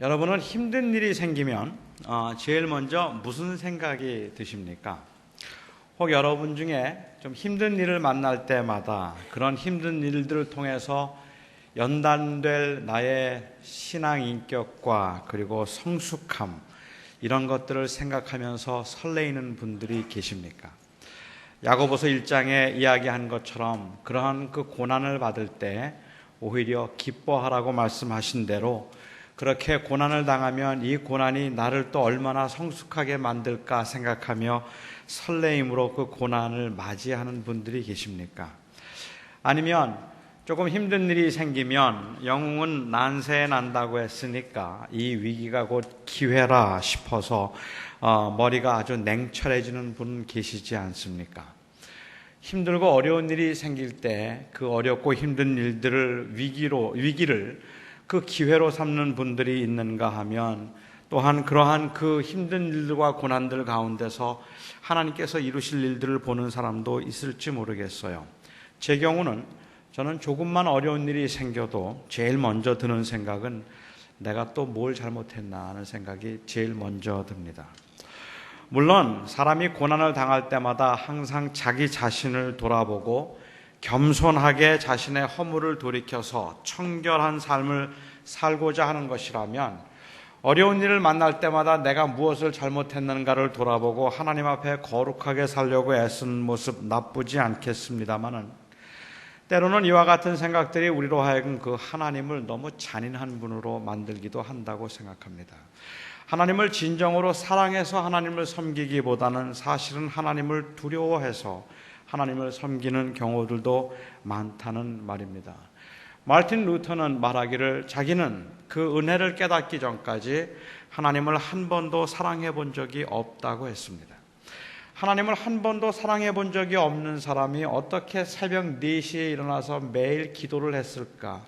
여러분은 힘든 일이 생기면 제일 먼저 무슨 생각이 드십니까? 혹 여러분 중에 좀 힘든 일을 만날 때마다 그런 힘든 일들을 통해서 연단될 나의 신앙 인격과 그리고 성숙함, 이런 것들을 생각하면서 설레이는 분들이 계십니까? 야고보서 1장에 이야기한 것처럼 그러한 그 고난을 받을 때 오히려 기뻐하라고 말씀하신 대로 그렇게 고난을 당하면 이 고난이 나를 또 얼마나 성숙하게 만들까 생각하며 설레임으로 그 고난을 맞이하는 분들이 계십니까? 아니면 조금 힘든 일이 생기면 영웅은 난세에 난다고 했으니까 이 위기가 곧 기회라 싶어서 머리가 아주 냉철해지는 분 계시지 않습니까? 힘들고 어려운 일이 생길 때 그 어렵고 힘든 일들을 위기를 그 기회로 삼는 분들이 있는가 하면 또한 그러한 그 힘든 일들과 고난들 가운데서 하나님께서 이루실 일들을 보는 사람도 있을지 모르겠어요. 제 경우는 저는 조금만 어려운 일이 생겨도 제일 먼저 드는 생각은 내가 또 뭘 잘못했나 하는 생각이 제일 먼저 듭니다. 물론 사람이 고난을 당할 때마다 항상 자기 자신을 돌아보고 겸손하게 자신의 허물을 돌이켜서 청결한 삶을 살고자 하는 것이라면 어려운 일을 만날 때마다 내가 무엇을 잘못했는가를 돌아보고 하나님 앞에 거룩하게 살려고 애쓰는 모습 나쁘지 않겠습니다마는 때로는 이와 같은 생각들이 우리로 하여금 그 하나님을 너무 잔인한 분으로 만들기도 한다고 생각합니다. 하나님을 진정으로 사랑해서 하나님을 섬기기보다는 사실은 하나님을 두려워해서 하나님을 섬기는 경우들도 많다는 말입니다. 마르틴 루터는 말하기를 자기는 그 은혜를 깨닫기 전까지 하나님을 한 번도 사랑해 본 적이 없다고 했습니다. 하나님을 한 번도 사랑해 본 적이 없는 사람이 어떻게 새벽 4시에 일어나서 매일 기도를 했을까?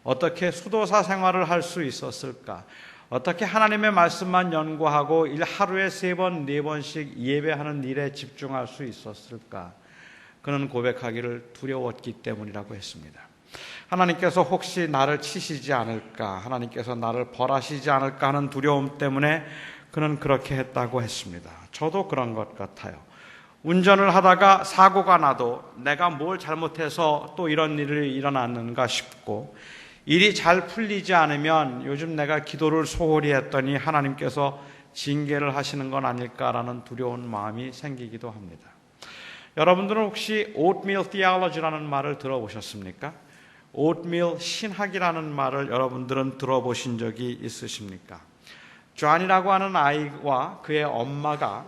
어떻게 수도사 생활을 할 수 있었을까? 어떻게 하나님의 말씀만 연구하고 하루에 3번, 4번씩 예배하는 일에 집중할 수 있었을까? 그는 고백하기를 두려웠기 때문이라고 했습니다. 하나님께서 혹시 나를 치시지 않을까? 하나님께서 나를 벌하시지 않을까 하는 두려움 때문에 그는 그렇게 했다고 했습니다. 저도 그런 것 같아요. 운전을 하다가 사고가 나도 내가 뭘 잘못해서 또 이런 일이 일어났는가 싶고 일이 잘 풀리지 않으면 요즘 내가 기도를 소홀히 했더니 하나님께서 징계를 하시는 건 아닐까라는 두려운 마음이 생기기도 합니다. 여러분들은 혹시 oatmeal theology라는 말을 들어보셨습니까? oatmeal 신학이라는 말을 여러분들은 들어보신 적이 있으십니까? 존이라고 하는 아이와 그의 엄마가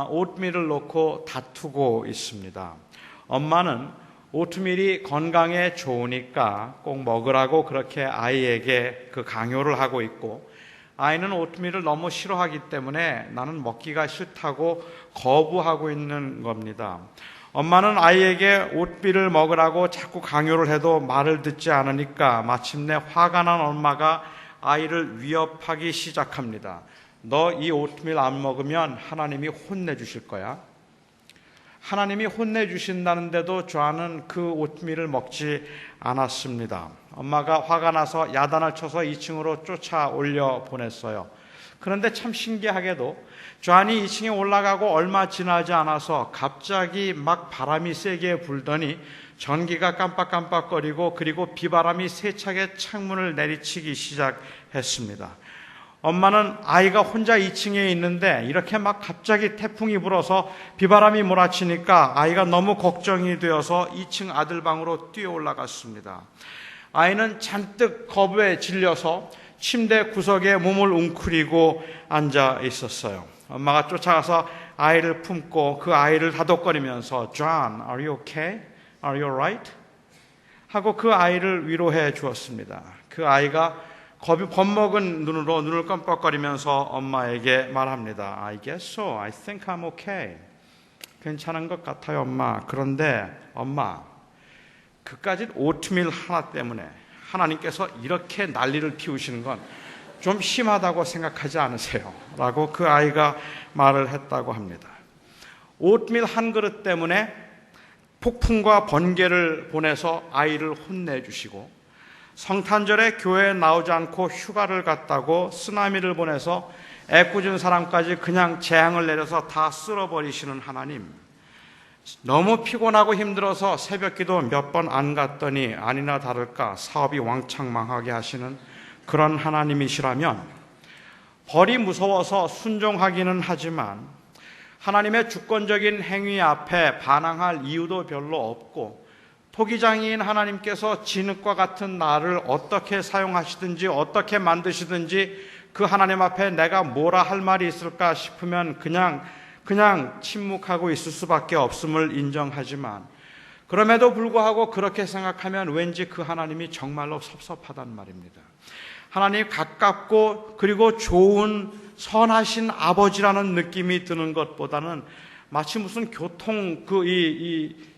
오트밀을 놓고 다투고 있습니다. 엄마는 오트밀이 건강에 좋으니까 꼭 먹으라고 그렇게 아이에게 그 강요를 하고 있고 아이는 오트밀을 너무 싫어하기 때문에 나는 먹기가 싫다고 거부하고 있는 겁니다. 엄마는 아이에게 오트밀을 먹으라고 자꾸 강요를 해도 말을 듣지 않으니까 마침내 화가 난 엄마가 아이를 위협하기 시작합니다. 너 이 오트밀 안 먹으면 하나님이 혼내주실 거야. 하나님이 혼내주신다는데도 존은 그 오트밀을 먹지 않았습니다. 엄마가 화가 나서 야단을 쳐서 2층으로 쫓아올려 보냈어요. 그런데 참 신기하게도 존이 2층에 올라가고 얼마 지나지 않아서 갑자기 막 바람이 세게 불더니 전기가 깜빡깜빡거리고 그리고 비바람이 세차게 창문을 내리치기 시작했습니다. 엄마는 아이가 혼자 2층에 있는데 이렇게 막 갑자기 태풍이 불어서 비바람이 몰아치니까 아이가 너무 걱정이 되어서 2층 아들 방으로 뛰어 올라갔습니다. 아이는 잔뜩 겁에 질려서 침대 구석에 몸을 웅크리고 앉아 있었어요. 엄마가 쫓아가서 아이를 품고 그 아이를 다독거리면서 John, are you okay? Are you alright? 하고 그 아이를 위로해 주었습니다. 그 아이가 겁먹은 눈으로 눈을 깜빡거리면서 엄마에게 말합니다. I guess so. I think I'm okay. 괜찮은 것 같아요, 엄마. 그런데 엄마, 그까짓 오트밀 하나 때문에 하나님께서 이렇게 난리를 피우시는 건 좀 심하다고 생각하지 않으세요? 라고 그 아이가 말을 했다고 합니다. 오트밀 한 그릇 때문에 폭풍과 번개를 보내서 아이를 혼내주시고 성탄절에 교회에 나오지 않고 휴가를 갔다고 쓰나미를 보내서 애꿎은 사람까지 그냥 재앙을 내려서 다 쓸어버리시는 하나님, 너무 피곤하고 힘들어서 새벽기도 몇 번 안 갔더니 아니나 다를까 사업이 왕창 망하게 하시는 그런 하나님이시라면 벌이 무서워서 순종하기는 하지만 하나님의 주권적인 행위 앞에 반항할 이유도 별로 없고, 토기장이인 하나님께서 진흙과 같은 나를 어떻게 사용하시든지 어떻게 만드시든지 그 하나님 앞에 내가 뭐라 할 말이 있을까 싶으면 그냥 침묵하고 있을 수밖에 없음을 인정하지만, 그럼에도 불구하고 그렇게 생각하면 왠지 그 하나님이 정말로 섭섭하단 말입니다. 하나님 가깝고 그리고 좋은 선하신 아버지라는 느낌이 드는 것보다는 마치 무슨 교통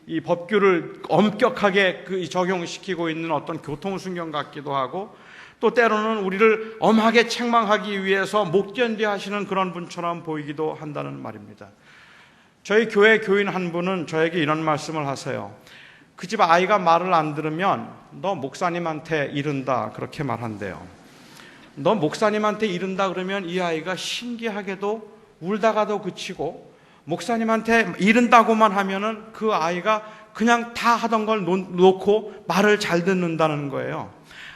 이 법규를 엄격하게 적용시키고 있는 어떤 교통순경 같기도 하고, 또 때로는 우리를 엄하게 책망하기 위해서 못 견뎌 하시는 그런 분처럼 보이기도 한다는 말입니다. 저희 교회 교인 한 분은 저에게 이런 말씀을 하세요. 그 집 아이가 말을 안 들으면 너 목사님한테 이른다, 그렇게 말한대요. 너 목사님한테 이른다 그러면 이 아이가 신기하게도 울다가도 그치고, 목사님한테 이른다고만 하면은 그 아이가 그냥 다 하던 걸 놓고 말을 잘 듣는다는 거예요.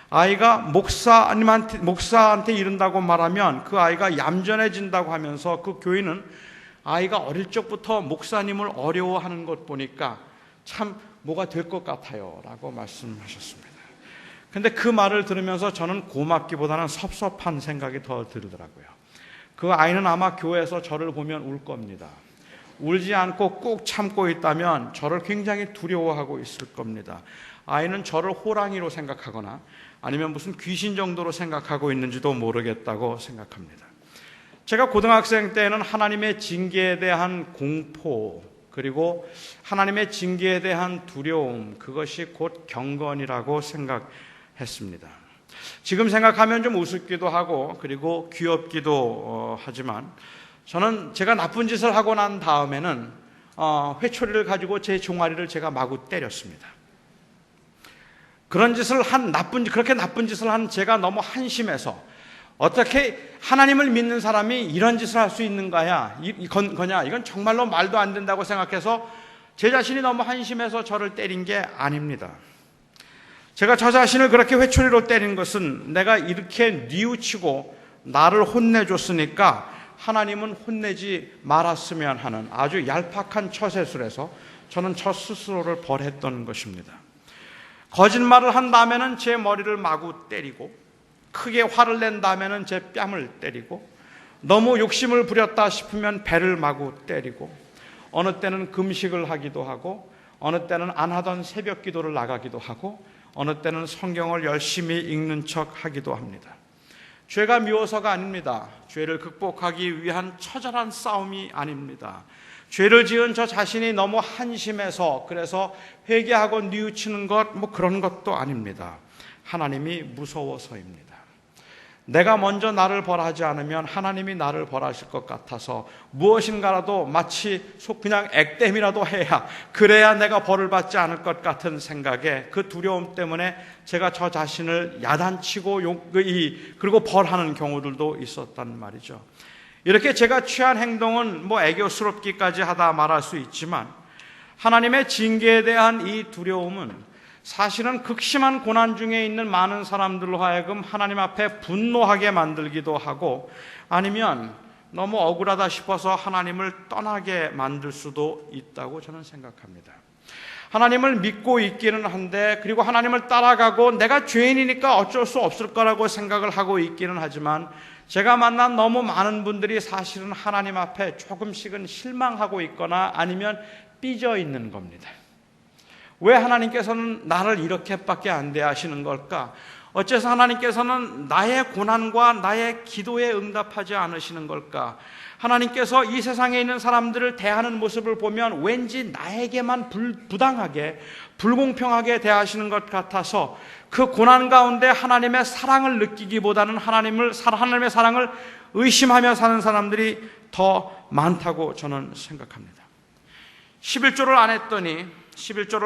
아이가 목사한테 이른다고 말하면 그 아이가 얌전해진다고 하면서, 그 교인은 아이가 어릴 적부터 목사님을 어려워하는 것 보니까 참 뭐가 될 것 같아요 라고 말씀하셨습니다. 근데 그 말을 들으면서 저는 고맙기보다는 섭섭한 생각이 더 들더라고요. 그 아이는 아마 교회에서 저를 보면 울 겁니다. 울지 않고 꾹 참고 있다면 저를 굉장히 두려워하고 있을 겁니다. 아이는 저를 호랑이로 생각하거나 아니면 무슨 귀신 정도로 생각하고 있는지도 모르겠다고 생각합니다. 제가 고등학생 때에는 하나님의 징계에 대한 공포, 그리고 하나님의 징계에 대한 두려움, 그것이 곧 경건이라고 생각했습니다. 지금 생각하면 좀 우습기도 하고 그리고 귀엽기도 하지만, 저는 제가 나쁜 짓을 하고 난 다음에는 회초리를 가지고 제 종아리를 제가 마구 때렸습니다. 그렇게 나쁜 짓을 한 제가 너무 한심해서, 어떻게 하나님을 믿는 사람이 이런 짓을 할 수 있는 거냐, 이건 정말로 말도 안 된다고 생각해서 제 자신이 너무 한심해서 저를 때린 게 아닙니다. 제가 저 자신을 그렇게 회초리로 때린 것은 내가 이렇게 뉘우치고 나를 혼내줬으니까 하나님은 혼내지 말았으면 하는 아주 얄팍한 처세술에서 저는 저 스스로를 벌했던 것입니다. 거짓말을 한 다음에는 제 머리를 마구 때리고, 크게 화를 낸 다음에는 제 뺨을 때리고, 너무 욕심을 부렸다 싶으면 배를 마구 때리고, 어느 때는 금식을 하기도 하고, 어느 때는 안 하던 새벽 기도를 나가기도 하고, 어느 때는 성경을 열심히 읽는 척 하기도 합니다. 죄가 미워서가 아닙니다. 죄를 극복하기 위한 처절한 싸움이 아닙니다. 죄를 지은 저 자신이 너무 한심해서 그래서 회개하고 뉘우치는 것, 그런 것도 아닙니다. 하나님이 무서워서입니다. 내가 먼저 나를 벌하지 않으면 하나님이 나를 벌하실 것 같아서 무엇인가라도 마치 그냥 액땜이라도 해야, 그래야 내가 벌을 받지 않을 것 같은 생각에, 그 두려움 때문에 제가 저 자신을 야단치고 그리고 벌하는 경우들도 있었단 말이죠. 이렇게 제가 취한 행동은 애교스럽기까지 하다 말할 수 있지만, 하나님의 징계에 대한 이 두려움은 사실은 극심한 고난 중에 있는 많은 사람들로 하여금 하나님 앞에 분노하게 만들기도 하고, 아니면 너무 억울하다 싶어서 하나님을 떠나게 만들 수도 있다고 저는 생각합니다. 하나님을 믿고 있기는 한데, 그리고 하나님을 따라가고 내가 죄인이니까 어쩔 수 없을 거라고 생각을 하고 있기는 하지만, 제가 만난 너무 많은 분들이 사실은 하나님 앞에 조금씩은 실망하고 있거나 아니면 삐져 있는 겁니다. 왜 하나님께서는 나를 이렇게밖에 안 대하시는 걸까? 어째서 하나님께서는 나의 고난과 나의 기도에 응답하지 않으시는 걸까? 하나님께서 이 세상에 있는 사람들을 대하는 모습을 보면 왠지 나에게만 부당하게, 불공평하게 대하시는 것 같아서 그 고난 가운데 하나님의 사랑을 느끼기보다는 하나님의 사랑을 의심하며 사는 사람들이 더 많다고 저는 생각합니다. 11조를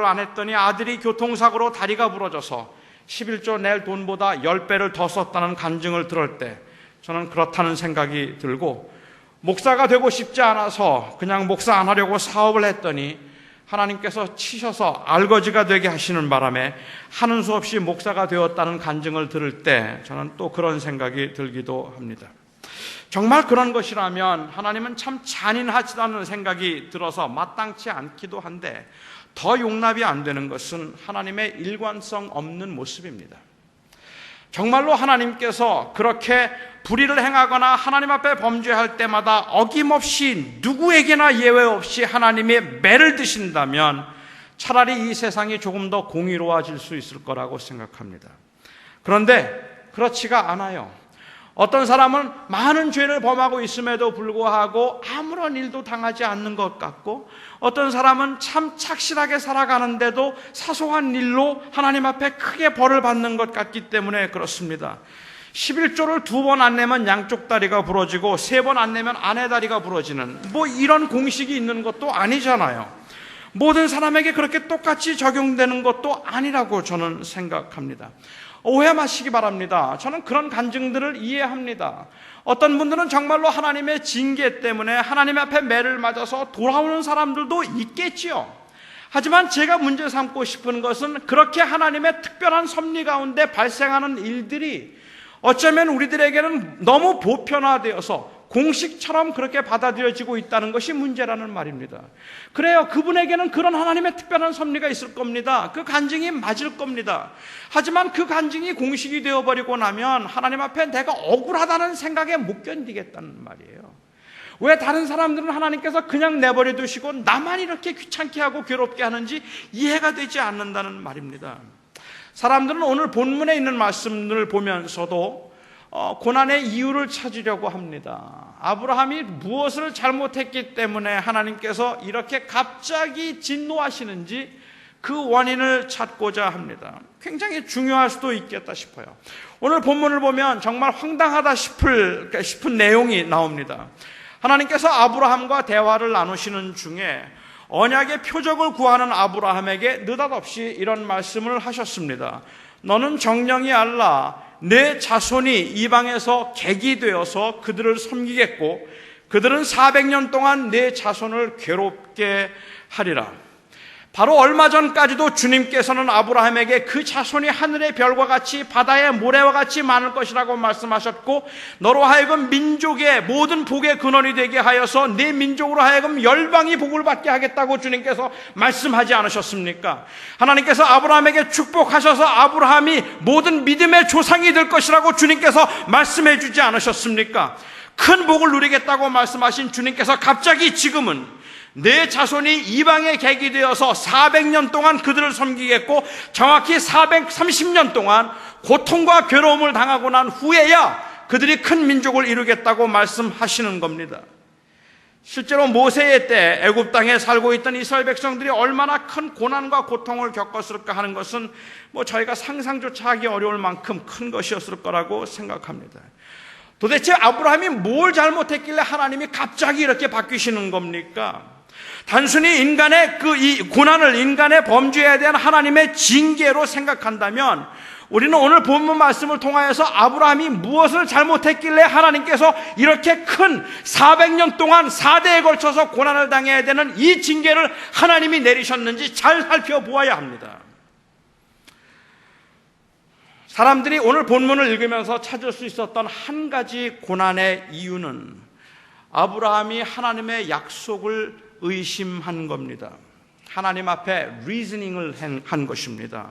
안 했더니 아들이 교통사고로 다리가 부러져서 11조 낼 돈보다 10배를 더 썼다는 간증을 들을 때 저는 그렇다는 생각이 들고, 목사가 되고 싶지 않아서 그냥 목사 안 하려고 사업을 했더니 하나님께서 치셔서 알거지가 되게 하시는 바람에 하는 수 없이 목사가 되었다는 간증을 들을 때 저는 또 그런 생각이 들기도 합니다. 정말 그런 것이라면 하나님은 참 잔인하시다는 생각이 들어서 마땅치 않기도 한데, 더 용납이 안 되는 것은 하나님의 일관성 없는 모습입니다. 정말로 하나님께서 그렇게 불의를 행하거나 하나님 앞에 범죄할 때마다 어김없이 누구에게나 예외 없이 하나님의 매를 드신다면 차라리 이 세상이 조금 더 공의로워질 수 있을 거라고 생각합니다. 그런데 그렇지가 않아요. 어떤 사람은 많은 죄를 범하고 있음에도 불구하고 아무런 일도 당하지 않는 것 같고, 어떤 사람은 참 착실하게 살아가는데도 사소한 일로 하나님 앞에 크게 벌을 받는 것 같기 때문에 그렇습니다. 11조를 2번 안 내면 양쪽 다리가 부러지고 3번 안 내면 아내 다리가 부러지는 이런 공식이 있는 것도 아니잖아요. 모든 사람에게 그렇게 똑같이 적용되는 것도 아니라고 저는 생각합니다. 오해 마시기 바랍니다. 저는 그런 간증들을 이해합니다. 어떤 분들은 정말로 하나님의 징계 때문에 하나님 앞에 매를 맞아서 돌아오는 사람들도 있겠지요. 하지만 제가 문제 삼고 싶은 것은 그렇게 하나님의 특별한 섭리 가운데 발생하는 일들이 어쩌면 우리들에게는 너무 보편화되어서 공식처럼 그렇게 받아들여지고 있다는 것이 문제라는 말입니다. 그래요. 그분에게는 그런 하나님의 특별한 섭리가 있을 겁니다. 그 간증이 맞을 겁니다. 하지만 그 간증이 공식이 되어버리고 나면 하나님 앞에 내가 억울하다는 생각에 못 견디겠다는 말이에요. 왜 다른 사람들은 하나님께서 그냥 내버려 두시고 나만 이렇게 귀찮게 하고 괴롭게 하는지 이해가 되지 않는다는 말입니다. 사람들은 오늘 본문에 있는 말씀을 보면서도 고난의 이유를 찾으려고 합니다. 아브라함이 무엇을 잘못했기 때문에 하나님께서 이렇게 갑자기 진노하시는지 그 원인을 찾고자 합니다. 굉장히 중요할 수도 있겠다 싶어요. 오늘 본문을 보면 정말 황당하다 싶은 내용이 나옵니다. 하나님께서 아브라함과 대화를 나누시는 중에 언약의 표적을 구하는 아브라함에게 느닷없이 이런 말씀을 하셨습니다. 너는 정령이 알라. 내 자손이 이방에서 객이 되어서 그들을 섬기겠고 그들은 400년 동안 내 자손을 괴롭게 하리라. 바로 얼마 전까지도 주님께서는 아브라함에게 그 자손이 하늘의 별과 같이 바다의 모래와 같이 많을 것이라고 말씀하셨고, 너로 하여금 민족의 모든 복의 근원이 되게 하여서 네 민족으로 하여금 열방이 복을 받게 하겠다고 주님께서 말씀하지 않으셨습니까? 하나님께서 아브라함에게 축복하셔서 아브라함이 모든 믿음의 조상이 될 것이라고 주님께서 말씀해 주지 않으셨습니까? 큰 복을 누리겠다고 말씀하신 주님께서 갑자기 지금은 내 자손이 이방의 객이 되어서 400년 동안 그들을 섬기겠고 정확히 430년 동안 고통과 괴로움을 당하고 난 후에야 그들이 큰 민족을 이루겠다고 말씀하시는 겁니다. 실제로 모세의 때 애굽 땅에 살고 있던 이스라엘 백성들이 얼마나 큰 고난과 고통을 겪었을까 하는 것은 저희가 상상조차 하기 어려울 만큼 큰 것이었을 거라고 생각합니다. 도대체 아브라함이 뭘 잘못했길래 하나님이 갑자기 이렇게 바뀌시는 겁니까? 단순히 인간의 이 고난을 인간의 범죄에 대한 하나님의 징계로 생각한다면 우리는 오늘 본문 말씀을 통하여서 아브라함이 무엇을 잘못했길래 하나님께서 이렇게 큰 400년 동안 4대에 걸쳐서 고난을 당해야 되는 이 징계를 하나님이 내리셨는지 잘 살펴보아야 합니다. 사람들이 오늘 본문을 읽으면서 찾을 수 있었던 한 가지 고난의 이유는 아브라함이 하나님의 약속을 의심한 겁니다. 하나님 앞에 리즈닝을 한 것입니다.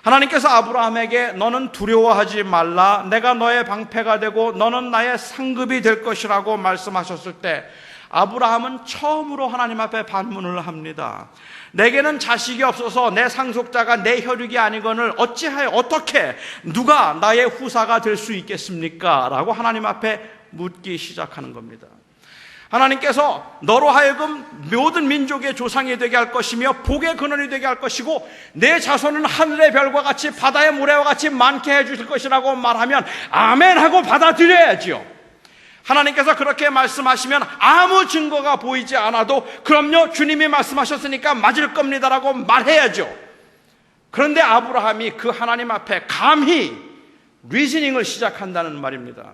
하나님께서 아브라함에게 너는 두려워하지 말라. 내가 너의 방패가 되고 너는 나의 상급이 될 것이라고 말씀하셨을 때 아브라함은 처음으로 하나님 앞에 반문을 합니다. 내게는 자식이 없어서 내 상속자가 내 혈육이 아니거늘 어찌하여 어떻게 누가 나의 후사가 될 수 있겠습니까? 라고 하나님 앞에 묻기 시작하는 겁니다. 하나님께서 너로 하여금 모든 민족의 조상이 되게 할 것이며 복의 근원이 되게 할 것이고 내 자손은 하늘의 별과 같이 바다의 모래와 같이 많게 해주실 것이라고 말하면 아멘 하고 받아들여야지요. 하나님께서 그렇게 말씀하시면 아무 증거가 보이지 않아도 그럼요 주님이 말씀하셨으니까 맞을 겁니다라고 말해야죠. 그런데 아브라함이 그 하나님 앞에 감히 리즈닝을 시작한다는 말입니다.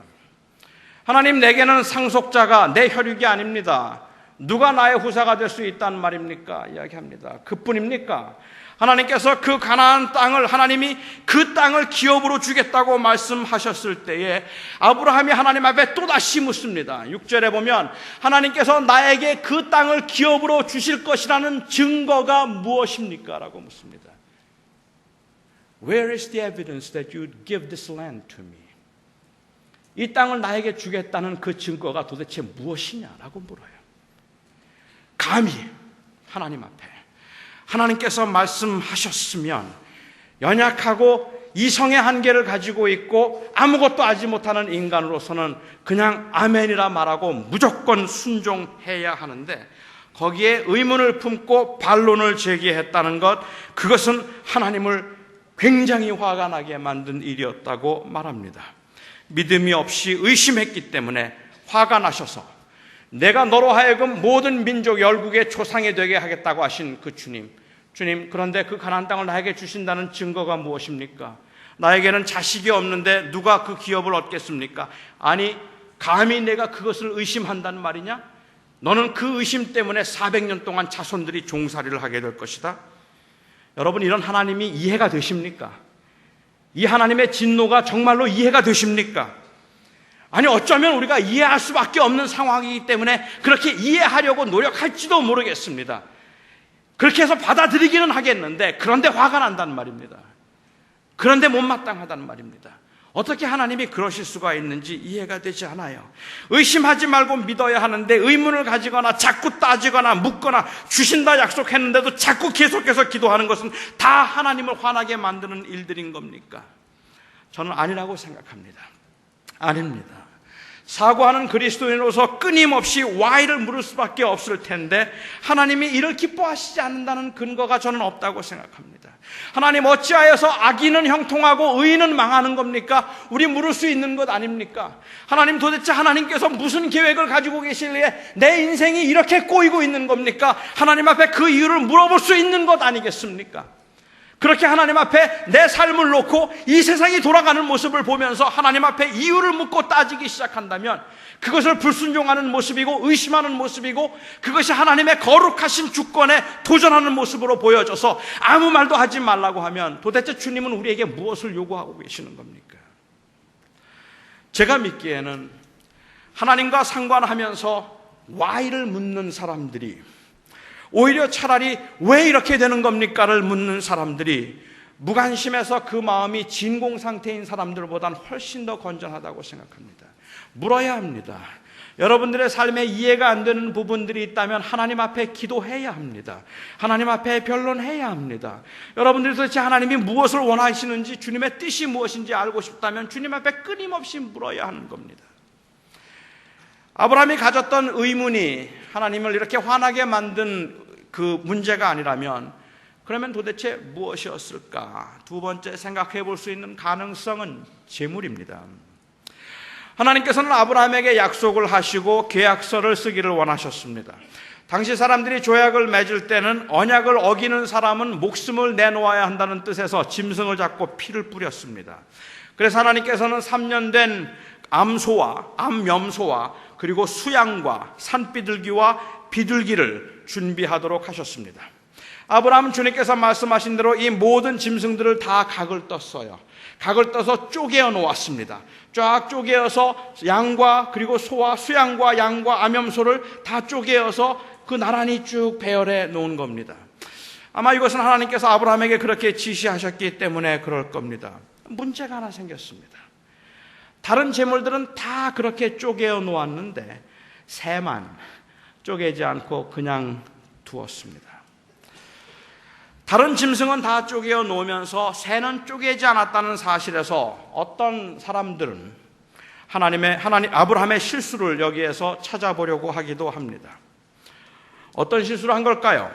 하나님, 내게는 상속자가 내 혈육이 아닙니다. 누가 나의 후사가 될 수 있다는 말입니까? 이야기합니다. 그뿐입니까? 하나님께서 그 가나안 땅을, 하나님이 그 땅을 기업으로 주겠다고 말씀하셨을 때에 아브라함이 하나님 앞에 또다시 묻습니다. 6절에 보면 하나님께서 나에게 그 땅을 기업으로 주실 것이라는 증거가 무엇입니까? 라고 묻습니다. Where is the evidence that you would give this land to me? 이 땅을 나에게 주겠다는 그 증거가 도대체 무엇이냐라고 물어요. 감히 하나님 앞에 하나님께서 말씀하셨으면 연약하고 이성의 한계를 가지고 있고 아무것도 알지 못하는 인간으로서는 그냥 아멘이라 말하고 무조건 순종해야 하는데, 거기에 의문을 품고 반론을 제기했다는 것, 그것은 하나님을 굉장히 화가 나게 만든 일이었다고 말합니다. 믿음이 없이 의심했기 때문에 화가 나셔서 내가 너로 하여금 모든 민족 열국의 조상이 되게 하겠다고 하신 그 주님, 그런데 그 가나안 땅을 나에게 주신다는 증거가 무엇입니까? 나에게는 자식이 없는데 누가 그 기업을 얻겠습니까? 아니, 감히 내가 그것을 의심한다는 말이냐? 너는 그 의심 때문에 400년 동안 자손들이 종살이를 하게 될 것이다. 여러분, 이런 하나님이 이해가 되십니까? 이 하나님의 진노가 정말로 이해가 되십니까? 아니, 어쩌면 우리가 이해할 수밖에 없는 상황이기 때문에 그렇게 이해하려고 노력할지도 모르겠습니다. 그렇게 해서 받아들이기는 하겠는데, 그런데 화가 난다는 말입니다. 그런데 못마땅하다는 말입니다. 어떻게 하나님이 그러실 수가 있는지 이해가 되지 않아요. 의심하지 말고 믿어야 하는데 의문을 가지거나 자꾸 따지거나 묻거나 주신다 약속했는데도 자꾸 계속해서 기도하는 것은 다 하나님을 화나게 만드는 일들인 겁니까? 저는 아니라고 생각합니다. 아닙니다. 사고하는 그리스도인으로서 끊임없이 why를 물을 수밖에 없을 텐데 하나님이 이를 기뻐하시지 않는다는 근거가 저는 없다고 생각합니다. 하나님, 어찌하여서 악인은 형통하고 의인은 망하는 겁니까? 우리 물을 수 있는 것 아닙니까? 하나님, 도대체 하나님께서 무슨 계획을 가지고 계실래? 내 인생이 이렇게 꼬이고 있는 겁니까? 하나님 앞에 그 이유를 물어볼 수 있는 것 아니겠습니까? 그렇게 하나님 앞에 내 삶을 놓고 이 세상이 돌아가는 모습을 보면서 하나님 앞에 이유를 묻고 따지기 시작한다면 그것을 불순종하는 모습이고 의심하는 모습이고, 그것이 하나님의 거룩하신 주권에 도전하는 모습으로 보여져서 아무 말도 하지 말라고 하면 도대체 주님은 우리에게 무엇을 요구하고 계시는 겁니까? 제가 믿기에는 하나님과 상관하면서 why를 묻는 사람들이, 오히려 차라리 왜 이렇게 되는 겁니까를 묻는 사람들이 무관심해서 그 마음이 진공 상태인 사람들보다는 훨씬 더 건전하다고 생각합니다. 물어야 합니다. 여러분들의 삶에 이해가 안 되는 부분들이 있다면 하나님 앞에 기도해야 합니다. 하나님 앞에 변론해야 합니다. 여러분들이 도대체 하나님이 무엇을 원하시는지, 주님의 뜻이 무엇인지 알고 싶다면 주님 앞에 끊임없이 물어야 하는 겁니다. 아브라함이 가졌던 의문이 하나님을 이렇게 화나게 만든 그 문제가 아니라면 그러면 도대체 무엇이었을까? 두 번째 생각해 볼 수 있는 가능성은 재물입니다. 하나님께서는 아브라함에게 약속을 하시고 계약서를 쓰기를 원하셨습니다. 당시 사람들이 조약을 맺을 때는 언약을 어기는 사람은 목숨을 내놓아야 한다는 뜻에서 짐승을 잡고 피를 뿌렸습니다. 그래서 하나님께서는 3년 된 암염소와 그리고 수양과 산비둘기와 비둘기를 준비하도록 하셨습니다. 아브라함은 주님께서 말씀하신 대로 이 모든 짐승들을 다 각을 떴어요. 각을 떠서 쪼개어 놓았습니다. 쫙 쪼개어서 양과 그리고 소와 수양과 양과 암염소를 다 쪼개어서 그 나란히 쭉 배열해 놓은 겁니다. 아마 이것은 하나님께서 아브라함에게 그렇게 지시하셨기 때문에 그럴 겁니다. 문제가 하나 생겼습니다. 다른 제물들은 다 그렇게 쪼개어 놓았는데 새만 쪼개지 않고 그냥 두었습니다. 다른 짐승은 다 쪼개어 놓으면서 새는 쪼개지 않았다는 사실에서 어떤 사람들은 아브라함의 실수를 여기에서 찾아보려고 하기도 합니다. 어떤 실수를 한 걸까요?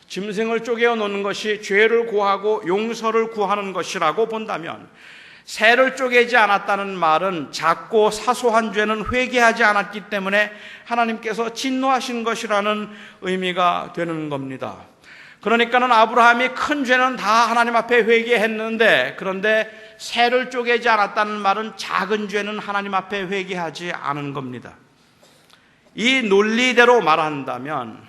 짐승을 쪼개어 놓는 것이 죄를 고하고 용서를 구하는 것이라고 본다면, 새를 쪼개지 않았다는 말은 작고 사소한 죄는 회개하지 않았기 때문에 하나님께서 진노하신 것이라는 의미가 되는 겁니다. 그러니까는 아브라함이 큰 죄는 다 하나님 앞에 회개했는데, 그런데 새를 쪼개지 않았다는 말은 작은 죄는 하나님 앞에 회개하지 않은 겁니다. 이 논리대로 말한다면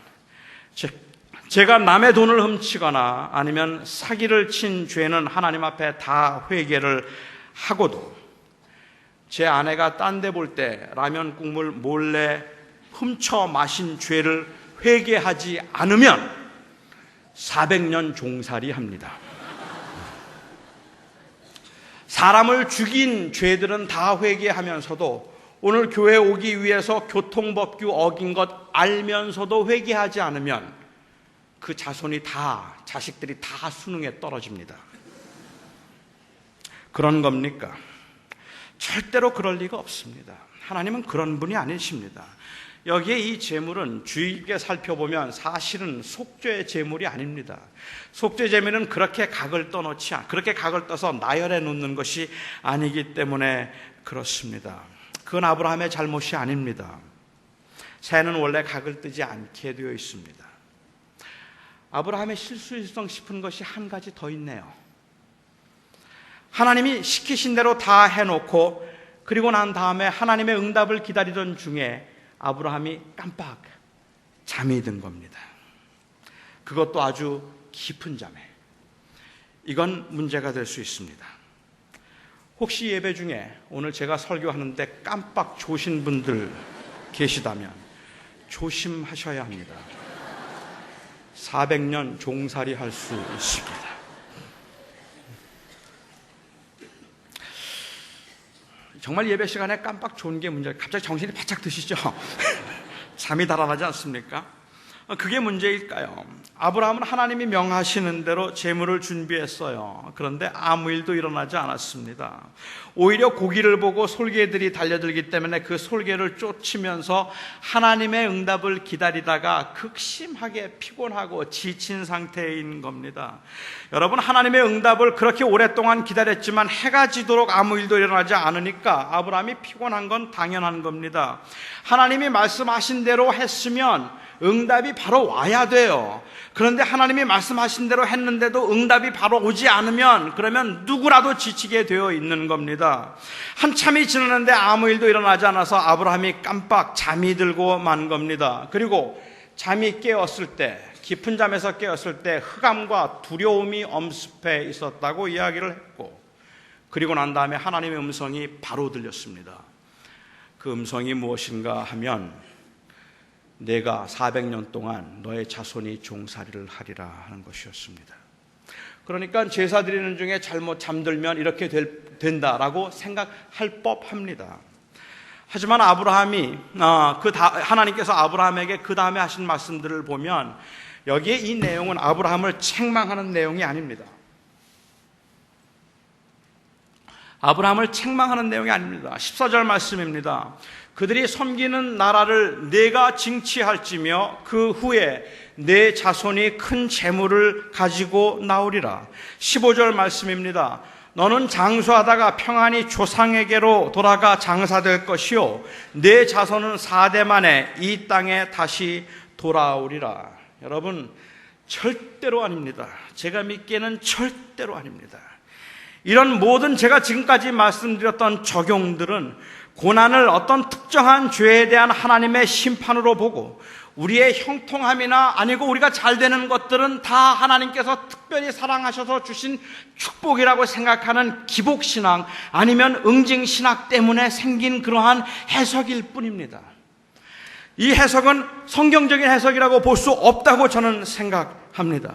제가 남의 돈을 훔치거나 아니면 사기를 친 죄는 하나님 앞에 다 회개를 하고도, 제 아내가 딴 데 볼 때 라면 국물 몰래 훔쳐 마신 죄를 회개하지 않으면 400년 종살이 합니다. 사람을 죽인 죄들은 다 회개하면서도 오늘 교회 오기 위해서 교통법규 어긴 것 알면서도 회개하지 않으면 그 자손이 다, 자식들이 다 수능에 떨어집니다. 그런 겁니까? 절대로 그럴 리가 없습니다. 하나님은 그런 분이 아니십니다. 여기에 이 재물은 주의 깊게 살펴보면 사실은 속죄의 재물이 아닙니다. 속죄 재물은 그렇게 각을 떠놓지 그렇게 각을 떠서 나열해 놓는 것이 아니기 때문에 그렇습니다. 그건 아브라함의 잘못이 아닙니다. 새는 원래 각을 뜨지 않게 되어 있습니다. 아브라함의 실수일성 싶은 것이 한 가지 더 있네요. 하나님이 시키신 대로 다 해놓고 그리고 난 다음에 하나님의 응답을 기다리던 중에 아브라함이 깜빡 잠이 든 겁니다. 그것도 아주 깊은 잠에. 이건 문제가 될 수 있습니다. 혹시 예배 중에 오늘 제가 설교하는데 깜빡 조신 분들 계시다면 조심하셔야 합니다. 400년 종살이 할 수 있습니다. 정말 예배 시간에 깜빡 좋은 게 문제예요. 갑자기 정신이 바짝 드시죠? 잠이 달아나지 않습니까? 그게 문제일까요? 아브라함은 하나님이 명하시는 대로 재물을 준비했어요. 그런데 아무 일도 일어나지 않았습니다. 오히려 고기를 보고 솔개들이 달려들기 때문에 그 솔개를 쫓으면서 하나님의 응답을 기다리다가 극심하게 피곤하고 지친 상태인 겁니다. 여러분, 하나님의 응답을 그렇게 오랫동안 기다렸지만 해가 지도록 아무 일도 일어나지 않으니까 아브라함이 피곤한 건 당연한 겁니다. 하나님이 말씀하신 대로 했으면 응답이 바로 와야 돼요. 그런데 하나님이 말씀하신 대로 했는데도 응답이 바로 오지 않으면 그러면 누구라도 지치게 되어 있는 겁니다. 한참이 지났는데 아무 일도 일어나지 않아서 아브라함이 깜빡 잠이 들고 만 겁니다. 그리고 잠이 깨었을 때, 깊은 잠에서 깨었을 때 흑암과 두려움이 엄습해 있었다고 이야기를 했고, 그리고 난 다음에 하나님의 음성이 바로 들렸습니다. 그 음성이 무엇인가 하면 내가 400년 동안 너의 자손이 종살이를 하리라 하는 것이었습니다. 그러니까 제사 드리는 중에 잘못 잠들면 이렇게 된다라고 생각할 법합니다. 하지만 아브라함이 하나님께서 아브라함에게 그 다음에 하신 말씀들을 보면 여기에 이 내용은 아브라함을 책망하는 내용이 아닙니다. 아브라함을 책망하는 내용이 아닙니다. 14절 말씀입니다. 그들이 섬기는 나라를 내가 징치할지며 그 후에 내 자손이 큰 재물을 가지고 나오리라. 15절 말씀입니다. 너는 장수하다가 평안히 조상에게로 돌아가 장사될 것이요 내 자손은 4대 만에 이 땅에 다시 돌아오리라. 여러분, 절대로 아닙니다. 제가 믿기에는 절대로 아닙니다. 이런 모든 제가 지금까지 말씀드렸던 적용들은 고난을 어떤 특정한 죄에 대한 하나님의 심판으로 보고 우리의 형통함이나 아니고 우리가 잘 되는 것들은 다 하나님께서 특별히 사랑하셔서 주신 축복이라고 생각하는 기복신앙 아니면 응징신학 때문에 생긴 그러한 해석일 뿐입니다. 이 해석은 성경적인 해석이라고 볼 수 없다고 저는 생각합니다.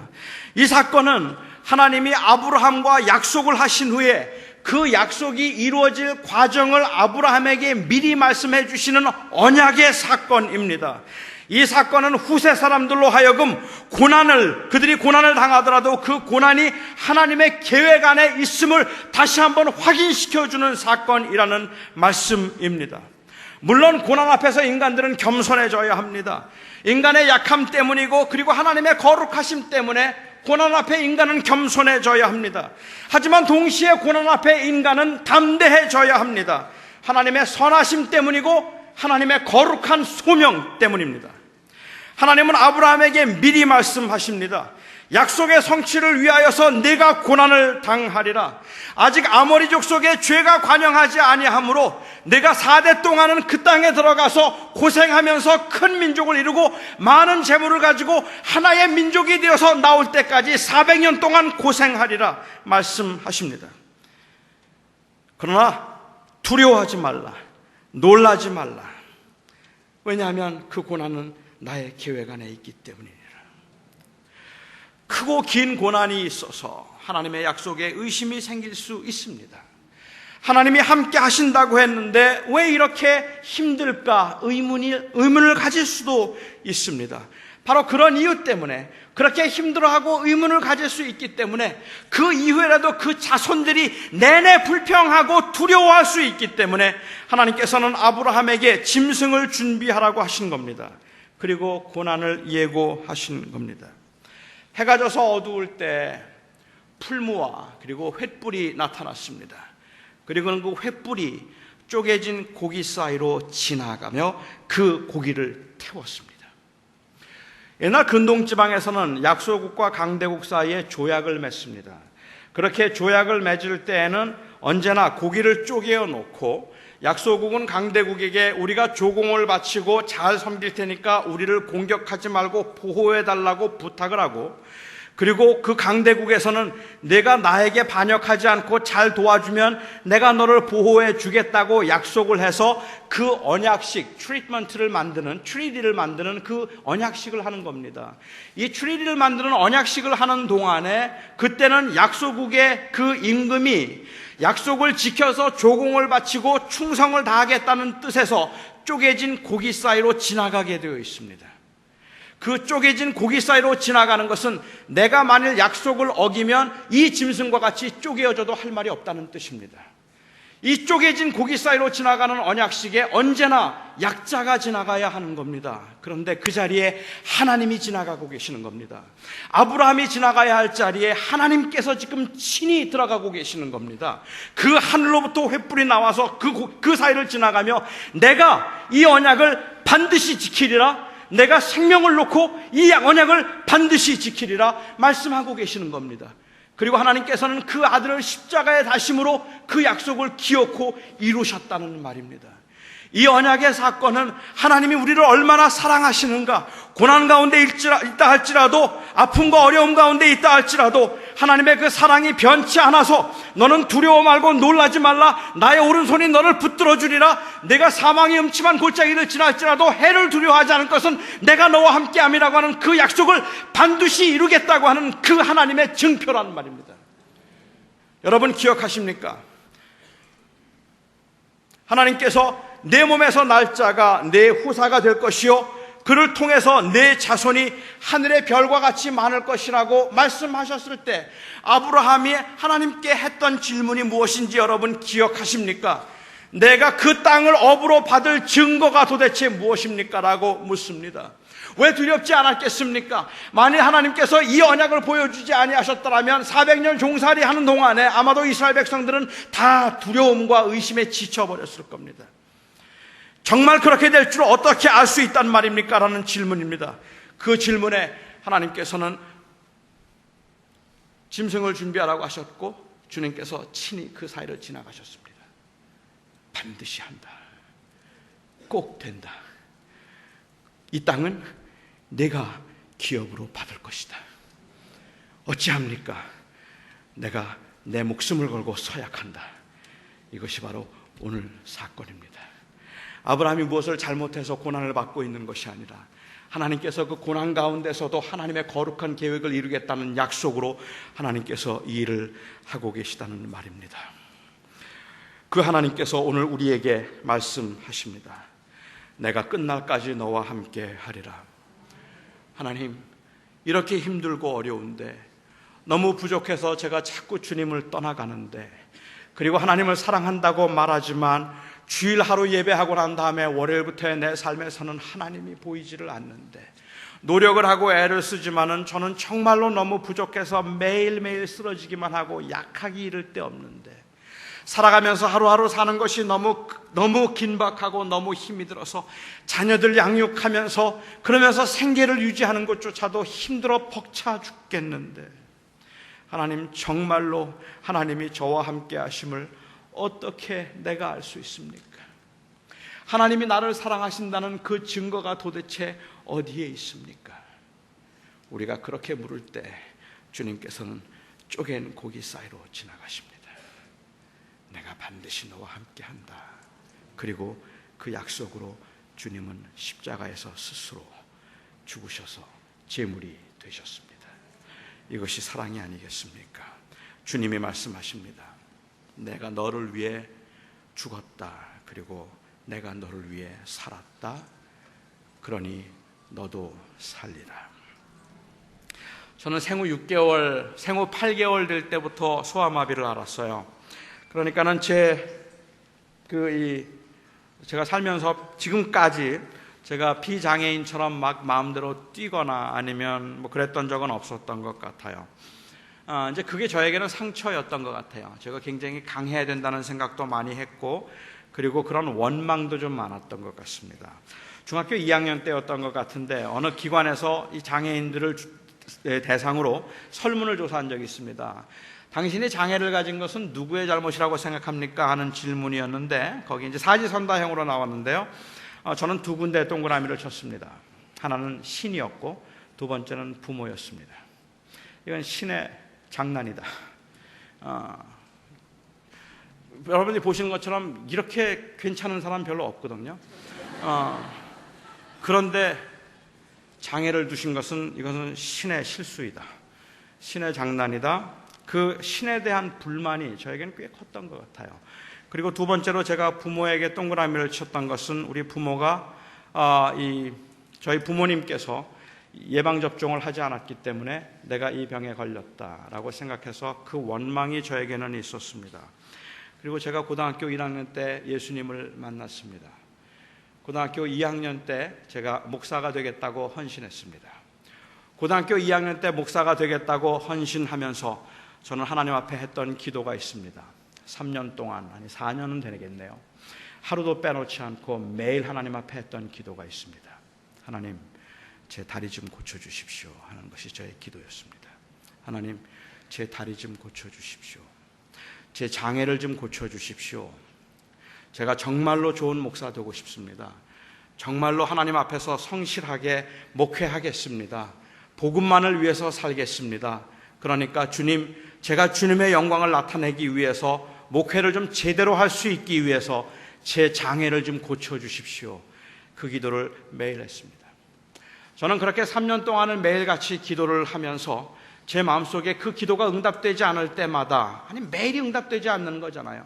이 사건은 하나님이 아브라함과 약속을 하신 후에 그 약속이 이루어질 과정을 아브라함에게 미리 말씀해 주시는 언약의 사건입니다. 이 사건은 후세 사람들로 하여금 그들이 고난을 당하더라도 그 고난이 하나님의 계획 안에 있음을 다시 한번 확인시켜주는 사건이라는 말씀입니다. 물론 고난 앞에서 인간들은 겸손해져야 합니다. 인간의 약함 때문이고 그리고 하나님의 거룩하심 때문에 고난 앞에 인간은 겸손해져야 합니다. 하지만 동시에 고난 앞에 인간은 담대해져야 합니다. 하나님의 선하심 때문이고 하나님의 거룩한 소명 때문입니다. 하나님은 아브라함에게 미리 말씀하십니다. 약속의 성취를 위하여서 내가 고난을 당하리라. 아직 아모리 족속의 죄가 관영하지 아니하므로 내가 4대 동안은 그 땅에 들어가서 고생하면서 큰 민족을 이루고 많은 재물을 가지고 하나의 민족이 되어서 나올 때까지 400년 동안 고생하리라 말씀하십니다. 그러나 두려워하지 말라, 놀라지 말라. 왜냐하면 그 고난은 나의 계획 안에 있기 때문이니라. 크고 긴 고난이 있어서 하나님의 약속에 의심이 생길 수 있습니다. 하나님이 함께 하신다고 했는데 왜 이렇게 힘들까 의문을 가질 수도 있습니다. 바로 그런 이유 때문에, 그렇게 힘들어하고 의문을 가질 수 있기 때문에, 그 이후에라도 그 자손들이 내내 불평하고 두려워할 수 있기 때문에 하나님께서는 아브라함에게 짐승을 준비하라고 하신 겁니다. 그리고 고난을 예고하신 겁니다. 해가 져서 어두울 때 풀무와 그리고 횃불이 나타났습니다. 그리고는 그 횃불이 쪼개진 고기 사이로 지나가며 그 고기를 태웠습니다. 옛날 근동지방에서는 약소국과 강대국 사이에 조약을 맺습니다. 그렇게 조약을 맺을 때에는 언제나 고기를 쪼개어 놓고 약소국은 강대국에게 우리가 조공을 바치고 잘 섬길 테니까 우리를 공격하지 말고 보호해달라고 부탁을 하고, 그리고 그 강대국에서는 내가 나에게 반역하지 않고 잘 도와주면 내가 너를 보호해 주겠다고 약속을 해서 그 언약식, 트리트먼트를 만드는, 트리디를 만드는 그 언약식을 하는 겁니다. 이 트리디를 만드는 언약식을 하는 동안에 그때는 약소국의 그 임금이 약속을 지켜서 조공을 바치고 충성을 다하겠다는 뜻에서 쪼개진 고기 사이로 지나가게 되어 있습니다. 그 쪼개진 고기 사이로 지나가는 것은 내가 만일 약속을 어기면 이 짐승과 같이 쪼개어져도 할 말이 없다는 뜻입니다. 이 쪼개진 고기 사이로 지나가는 언약식에 언제나 약자가 지나가야 하는 겁니다. 그런데 그 자리에 하나님이 지나가고 계시는 겁니다. 아브라함이 지나가야 할 자리에 하나님께서 지금 친히 들어가고 계시는 겁니다. 그 하늘로부터 횃불이 나와서 그 사이를 지나가며 내가 이 언약을 반드시 지키리라, 내가 생명을 놓고 이 언약을 반드시 지키리라 말씀하고 계시는 겁니다. 그리고 하나님께서는 그 아들을 십자가에 다심으로 그 약속을 기어코 이루셨다는 말입니다. 이 언약의 사건은 하나님이 우리를 얼마나 사랑하시는가, 고난 가운데 있다 할지라도, 아픔과 어려움 가운데 있다 할지라도 하나님의 그 사랑이 변치 않아서 너는 두려워 말고 놀라지 말라, 나의 오른손이 너를 붙들어 주리라, 내가 사망의 음침한 골짜기를 지날지라도 해를 두려워하지 않을 것은 내가 너와 함께함이라고 하는 그 약속을 반드시 이루겠다고 하는 그 하나님의 증표라는 말입니다. 여러분 기억하십니까? 하나님께서 내 몸에서 날 자가 내 후사가 될 것이요 그를 통해서 내 자손이 하늘의 별과 같이 많을 것이라고 말씀하셨을 때 아브라함이 하나님께 했던 질문이 무엇인지 여러분 기억하십니까? 내가 그 땅을 업으로 받을 증거가 도대체 무엇입니까? 라고 묻습니다. 왜 두렵지 않았겠습니까? 만일 하나님께서 이 언약을 보여주지 아니하셨더라면 400년 종살이 하는 동안에 아마도 이스라엘 백성들은 다 두려움과 의심에 지쳐버렸을 겁니다. 정말 그렇게 될 줄 어떻게 알 수 있단 말입니까? 라는 질문입니다. 그 질문에 하나님께서는 짐승을 준비하라고 하셨고 주님께서 친히 그 사이를 지나가셨습니다. 반드시 한다. 꼭 된다. 이 땅은 내가 기업으로 받을 것이다. 어찌합니까? 내가 내 목숨을 걸고 서약한다. 이것이 바로 오늘 사건입니다. 아브라함이 무엇을 잘못해서 고난을 받고 있는 것이 아니라 하나님께서 그 고난 가운데서도 하나님의 거룩한 계획을 이루겠다는 약속으로 하나님께서 이 일을 하고 계시다는 말입니다. 그 하나님께서 오늘 우리에게 말씀하십니다. 내가 끝날까지 너와 함께 하리라. 하나님, 이렇게 힘들고 어려운데 너무 부족해서 제가 자꾸 주님을 떠나가는데, 그리고 하나님을 사랑한다고 말하지만 주일 하루 예배하고 난 다음에 월요일부터의 내 삶에서는 하나님이 보이지를 않는데, 노력을 하고 애를 쓰지만은 저는 정말로 너무 부족해서 매일매일 쓰러지기만 하고 약하기 이를 데 없는데, 살아가면서 하루하루 사는 것이 너무 긴박하고 너무 힘이 들어서 자녀들 양육하면서 그러면서 생계를 유지하는 것조차도 힘들어 벅차 죽겠는데, 하나님, 정말로 하나님이 저와 함께 하심을 어떻게 내가 알 수 있습니까? 하나님이 나를 사랑하신다는 그 증거가 도대체 어디에 있습니까? 우리가 그렇게 물을 때 주님께서는 쪼갠 고기 사이로 지나가십니다. 내가 반드시 너와 함께 한다. 그리고 그 약속으로 주님은 십자가에서 스스로 죽으셔서 제물이 되셨습니다. 이것이 사랑이 아니겠습니까? 주님이 말씀하십니다. 내가 너를 위해 죽었다. 그리고 내가 너를 위해 살았다. 그러니 너도 살리라. 저는 생후 6개월, 생후 8개월 될 때부터 소아마비를 앓았어요. 그러니까는 제가 살면서 지금까지 제가 비장애인처럼 막 마음대로 뛰거나 아니면 뭐 그랬던 적은 없었던 것 같아요. 이제 그게 저에게는 상처였던 것 같아요. 제가 굉장히 강해야 된다는 생각도 많이 했고, 그리고 그런 원망도 좀 많았던 것 같습니다. 중학교 2학년 때였던 것 같은데 어느 기관에서 이 장애인들을 대상으로 설문을 조사한 적이 있습니다. 당신이 장애를 가진 것은 누구의 잘못이라고 생각합니까? 하는 질문이었는데 거기 이제 사지선다형으로 나왔는데요. 저는 두 군데 동그라미를 쳤습니다. 하나는 신이었고 두 번째는 부모였습니다. 이건 신의 장난이다. 여러분들이 보시는 것처럼 이렇게 괜찮은 사람 별로 없거든요. 그런데 장애를 두신 것은 이것은 신의 실수이다. 신의 장난이다. 그 신에 대한 불만이 저에게는 꽤 컸던 것 같아요. 그리고 두 번째로 제가 부모에게 동그라미를 쳤던 것은 우리 부모가 저희 부모님께서 예방접종을 하지 않았기 때문에 내가 이 병에 걸렸다라고 생각해서 그 원망이 저에게는 있었습니다. 그리고 제가 고등학교 1학년 때 예수님을 만났습니다. 고등학교 2학년 때 제가 목사가 되겠다고 헌신했습니다. 고등학교 2학년 때 목사가 되겠다고 헌신하면서 저는 하나님 앞에 했던 기도가 있습니다. 3년 동안, 아니 4년은 되겠네요. 하루도 빼놓지 않고 매일 하나님 앞에 했던 기도가 있습니다. 하나님, 제 다리 좀 고쳐주십시오 하는 것이 저의 기도였습니다. 하나님, 제 다리 좀 고쳐주십시오. 제 장애를 좀 고쳐주십시오. 제가 정말로 좋은 목사 되고 싶습니다. 정말로 하나님 앞에서 성실하게 목회하겠습니다. 복음만을 위해서 살겠습니다. 그러니까 주님, 제가 주님의 영광을 나타내기 위해서 목회를 좀 제대로 할 수 있기 위해서 제 장애를 좀 고쳐주십시오. 그 기도를 매일 했습니다. 저는 그렇게 3년 동안을 매일같이 기도를 하면서 제 마음속에 그 기도가 응답되지 않을 때마다, 아니 매일이 응답되지 않는 거잖아요.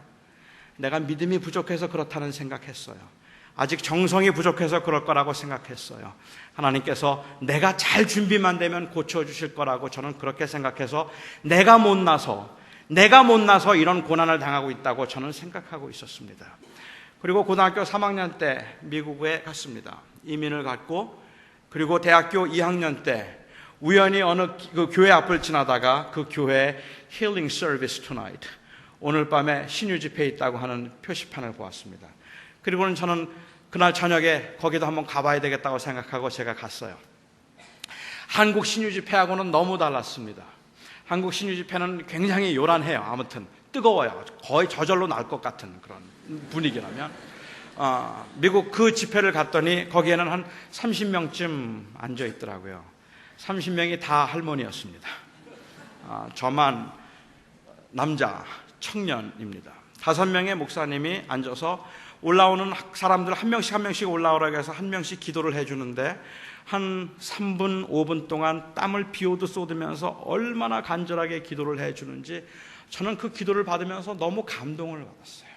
내가 믿음이 부족해서 그렇다는 생각했어요. 아직 정성이 부족해서 그럴 거라고 생각했어요. 하나님께서 내가 잘 준비만 되면 고쳐주실 거라고 저는 그렇게 생각해서 내가 못나서 이런 고난을 당하고 있다고 저는 생각하고 있었습니다. 그리고 고등학교 3학년 때 미국에 갔습니다. 이민을 갔고, 그리고 대학교 2학년 때 우연히 어느 그 교회 앞을 지나다가 그 교회에 Healing Service Tonight, 오늘 밤에 신유 집회 있다고 하는 표시판을 보았습니다. 그리고는 저는 그날 저녁에 거기도 한번 가봐야 되겠다고 생각하고 제가 갔어요. 한국 신유 집회하고는 너무 달랐습니다. 한국 신유 집회는 굉장히 요란해요. 아무튼 뜨거워요. 거의 저절로 날 것 같은 그런 분위기라면, 미국 그 집회를 갔더니 거기에는 한 30명쯤 앉아 있더라고요. 30명이 다 할머니였습니다. 저만 남자 청년입니다. 5명의 목사님이 앉아서 올라오는 사람들 한 명씩 올라오라고 해서 한 명씩 기도를 해주는데 한 3분, 5분 동안 땀을 비오듯 쏟으면서 얼마나 간절하게 기도를 해주는지 저는 그 기도를 받으면서 너무 감동을 받았어요.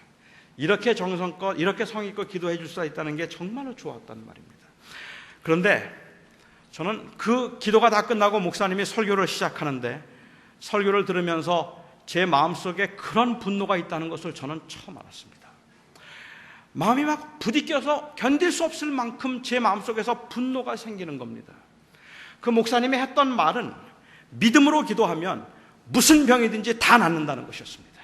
이렇게 정성껏, 이렇게 성의껏 기도해 줄 수 있다는 게 정말로 좋았단 말입니다. 그런데 저는 그 기도가 다 끝나고 목사님이 설교를 시작하는데 설교를 들으면서 제 마음속에 그런 분노가 있다는 것을 저는 처음 알았습니다. 마음이 막 부딪혀서 견딜 수 없을 만큼 제 마음속에서 분노가 생기는 겁니다. 그 목사님이 했던 말은 믿음으로 기도하면 무슨 병이든지 다 낫는다는 것이었습니다.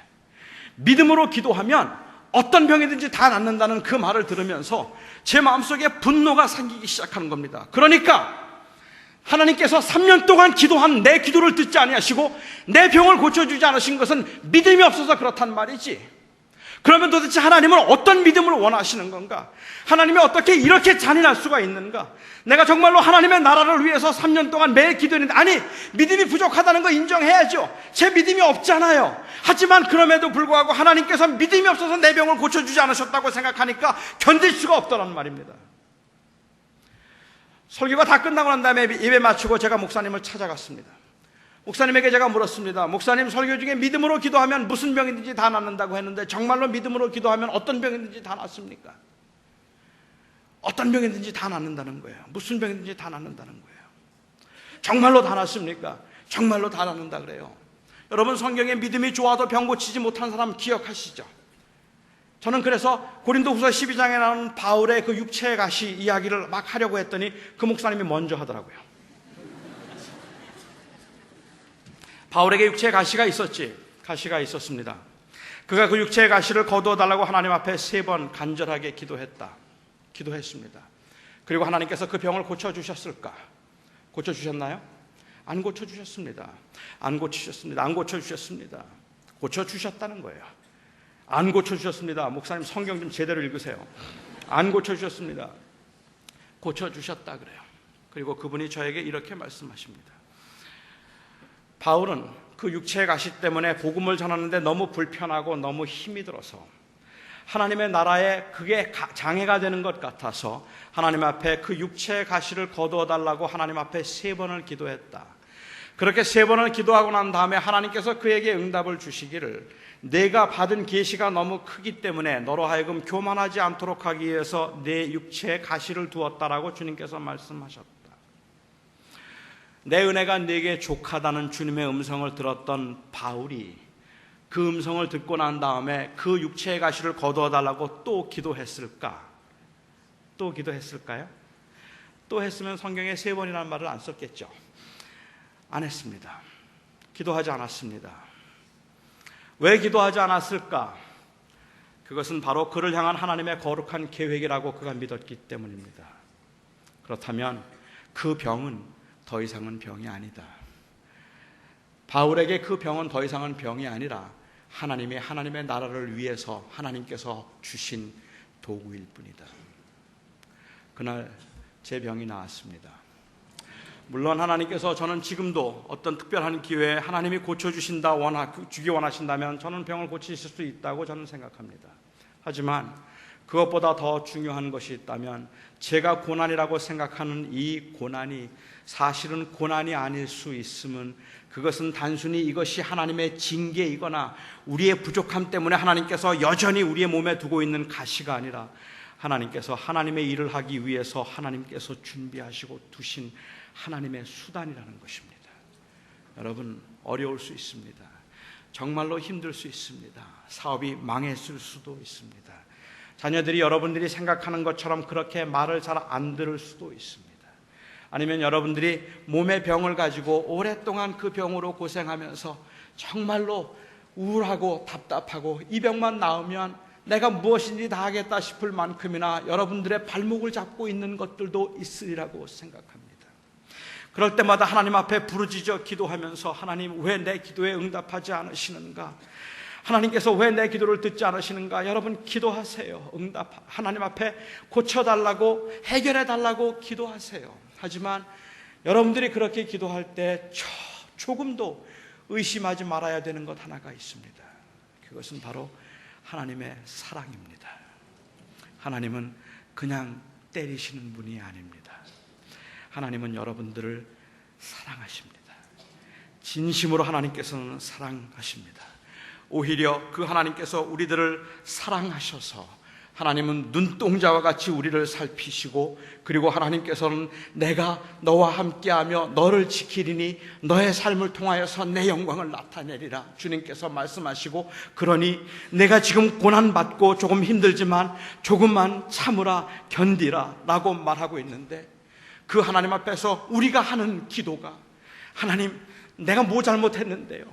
믿음으로 기도하면 어떤 병이든지 다 낫는다는 그 말을 들으면서 제 마음속에 분노가 생기기 시작하는 겁니다. 그러니까 하나님께서 3년 동안 기도한 내 기도를 듣지 아니하시고 내 병을 고쳐주지 않으신 것은 믿음이 없어서 그렇단 말이지. 그러면 도대체 하나님은 어떤 믿음을 원하시는 건가? 하나님이 어떻게 이렇게 잔인할 수가 있는가? 내가 정말로 하나님의 나라를 위해서 3년 동안 매일 기도했는데, 아니, 믿음이 부족하다는 거 인정해야죠. 제 믿음이 없잖아요. 하지만 그럼에도 불구하고 하나님께서 믿음이 없어서 내 병을 고쳐주지 않으셨다고 생각하니까 견딜 수가 없더라는 말입니다. 설교가 다 끝나고 난 다음에 예배 마치고 제가 목사님을 찾아갔습니다. 목사님에게 제가 물었습니다. 목사님, 설교 중에 믿음으로 기도하면 무슨 병이든지 다 낫는다고 했는데 정말로 믿음으로 기도하면 어떤 병이든지 다 낫습니까? 어떤 병이든지 다 낫는다는 거예요. 무슨 병이든지 다 낫는다는 거예요. 정말로 다 낫습니까? 정말로 다 낫는다 그래요. 여러분, 성경에 믿음이 좋아도 병 고치지 못한 사람 기억하시죠? 저는 그래서 고린도후서 12장에 나오는 바울의 그 육체의 가시 이야기를 막 하려고 했더니 그 목사님이 먼저 하더라고요. 바울에게 육체의 가시가 있었습니다. 그가 그 육체의 가시를 거두어 달라고 하나님 앞에 3번 간절하게 기도했습니다. 그리고 하나님께서 그 병을 고쳐주셨을까? 고쳐주셨나요? 안 고쳐주셨습니다. 안 고치셨습니다. 안 고쳐주셨습니다. 고쳐주셨다는 거예요. 안 고쳐주셨습니다. 목사님, 성경 좀 제대로 읽으세요. 안 고쳐주셨습니다. 고쳐주셨다 그래요. 그리고 그분이 저에게 이렇게 말씀하십니다. 바울은 그 육체의 가시 때문에 복음을 전하는데 너무 불편하고 너무 힘이 들어서 하나님의 나라에 그게 장애가 되는 것 같아서 하나님 앞에 그 육체의 가시를 거두어 달라고 하나님 앞에 3번을 기도했다. 그렇게 3번을 기도하고 난 다음에 하나님께서 그에게 응답을 주시기를, 내가 받은 계시가 너무 크기 때문에 너로 하여금 교만하지 않도록 하기 위해서 내 육체에 가시를 두었다라고 주님께서 말씀하셨다. 내 은혜가 네게 족하다는 주님의 음성을 들었던 바울이 그 음성을 듣고 난 다음에 그 육체의 가시를 거두어 달라고 또 기도했을까? 또 기도했을까요? 또 했으면 성경에 3번이라는 말을 안 썼겠죠. 안 했습니다. 기도하지 않았습니다. 왜 기도하지 않았을까? 그것은 바로 그를 향한 하나님의 거룩한 계획이라고 그가 믿었기 때문입니다. 그렇다면 그 병은 더 이상은 병이 아니다. 바울에게 그 병은 더 이상은 병이 아니라 하나님의 나라를 위해서 하나님께서 주신 도구일 뿐이다. 그날 제 병이 나았습니다. 물론 하나님께서 저는 지금도 어떤 특별한 기회에 하나님이 주기 원하신다면 저는 병을 고치실 수 있다고 저는 생각합니다. 하지만 그것보다 더 중요한 것이 있다면 제가 고난이라고 생각하는 이 고난이 사실은 고난이 아닐 수 있음은, 그것은 단순히 이것이 하나님의 징계이거나 우리의 부족함 때문에 하나님께서 여전히 우리의 몸에 두고 있는 가시가 아니라 하나님께서 하나님의 일을 하기 위해서 하나님께서 준비하시고 두신 하나님의 수단이라는 것입니다. 여러분, 어려울 수 있습니다. 정말로 힘들 수 있습니다. 사업이 망했을 수도 있습니다. 자녀들이 여러분들이 생각하는 것처럼 그렇게 말을 잘 안 들을 수도 있습니다. 아니면 여러분들이 몸의 병을 가지고 오랫동안 그 병으로 고생하면서 정말로 우울하고 답답하고 이 병만 나으면 내가 무엇인지 다 하겠다 싶을 만큼이나 여러분들의 발목을 잡고 있는 것들도 있으리라고 생각합니다. 그럴 때마다 하나님 앞에 부르짖어 기도하면서, 하나님, 왜 내 기도에 응답하지 않으시는가? 하나님께서 왜 내 기도를 듣지 않으시는가? 여러분, 기도하세요. 하나님 앞에 고쳐달라고, 해결해달라고 기도하세요. 하지만 여러분들이 그렇게 기도할 때 조금도 의심하지 말아야 되는 것 하나가 있습니다. 그것은 바로 하나님의 사랑입니다. 하나님은 그냥 때리시는 분이 아닙니다. 하나님은 여러분들을 사랑하십니다. 진심으로 하나님께서는 사랑하십니다. 오히려 그 하나님께서 우리들을 사랑하셔서 하나님은 눈동자와 같이 우리를 살피시고, 그리고 하나님께서는 내가 너와 함께하며 너를 지키리니 너의 삶을 통하여서 내 영광을 나타내리라 주님께서 말씀하시고, 그러니 내가 지금 고난받고 조금 힘들지만 조금만 참으라, 견디라 라고 말하고 있는데, 그 하나님 앞에서 우리가 하는 기도가, 하나님, 내가 뭐 잘못했는데요,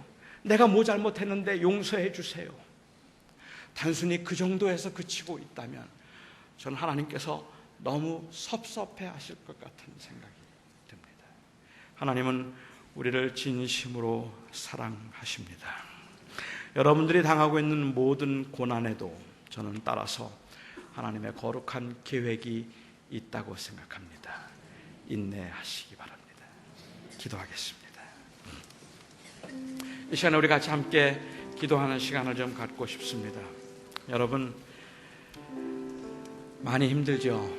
내가 뭐 잘못했는데 용서해 주세요. 단순히 그 정도에서 그치고 있다면 저는 하나님께서 너무 섭섭해 하실 것 같은 생각이 듭니다. 하나님은 우리를 진심으로 사랑하십니다. 여러분들이 당하고 있는 모든 고난에도 저는 따라서 하나님의 거룩한 계획이 있다고 생각합니다. 인내하시기 바랍니다. 기도하겠습니다. 이 시간에 우리 같이 함께 기도하는 시간을 좀 갖고 싶습니다. 여러분, 많이 힘들죠?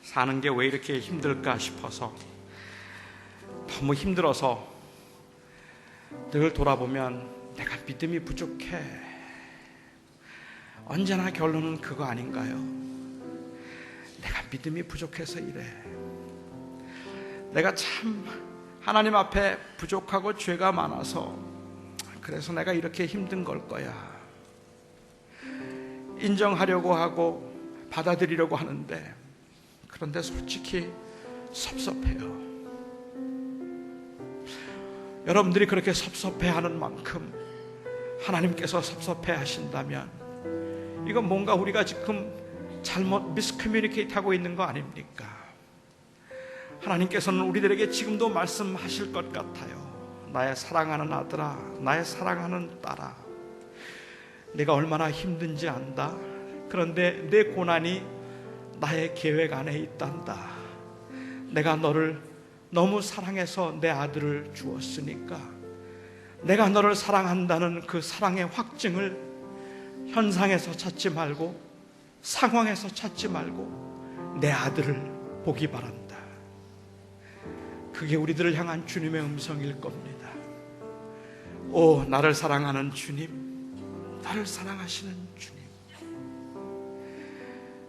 사는 게 왜 이렇게 힘들까 싶어서, 너무 힘들어서 늘 돌아보면 내가 믿음이 부족해. 언제나 결론은 그거 아닌가요? 내가 믿음이 부족해서 이래. 내가 참 하나님 앞에 부족하고 죄가 많아서 그래서 내가 이렇게 힘든 걸 거야. 인정하려고 하고 받아들이려고 하는데, 그런데 솔직히 섭섭해요. 여러분들이 그렇게 섭섭해하는 만큼 하나님께서 섭섭해 하신다면 이건 뭔가 우리가 지금 잘못 미스커뮤니케이트 하고 있는 거 아닙니까? 하나님께서는 우리들에게 지금도 말씀하실 것 같아요. 나의 사랑하는 아들아, 나의 사랑하는 딸아, 내가 얼마나 힘든지 안다. 그런데 내 고난이 나의 계획 안에 있단다. 내가 너를 너무 사랑해서 내 아들을 주었으니까 내가 너를 사랑한다는 그 사랑의 확증을 현상에서 찾지 말고, 상황에서 찾지 말고 내 아들을 보기 바란다. 그게 우리들을 향한 주님의 음성일 겁니다. 오, 나를 사랑하는 주님, 나를 사랑하시는 주님,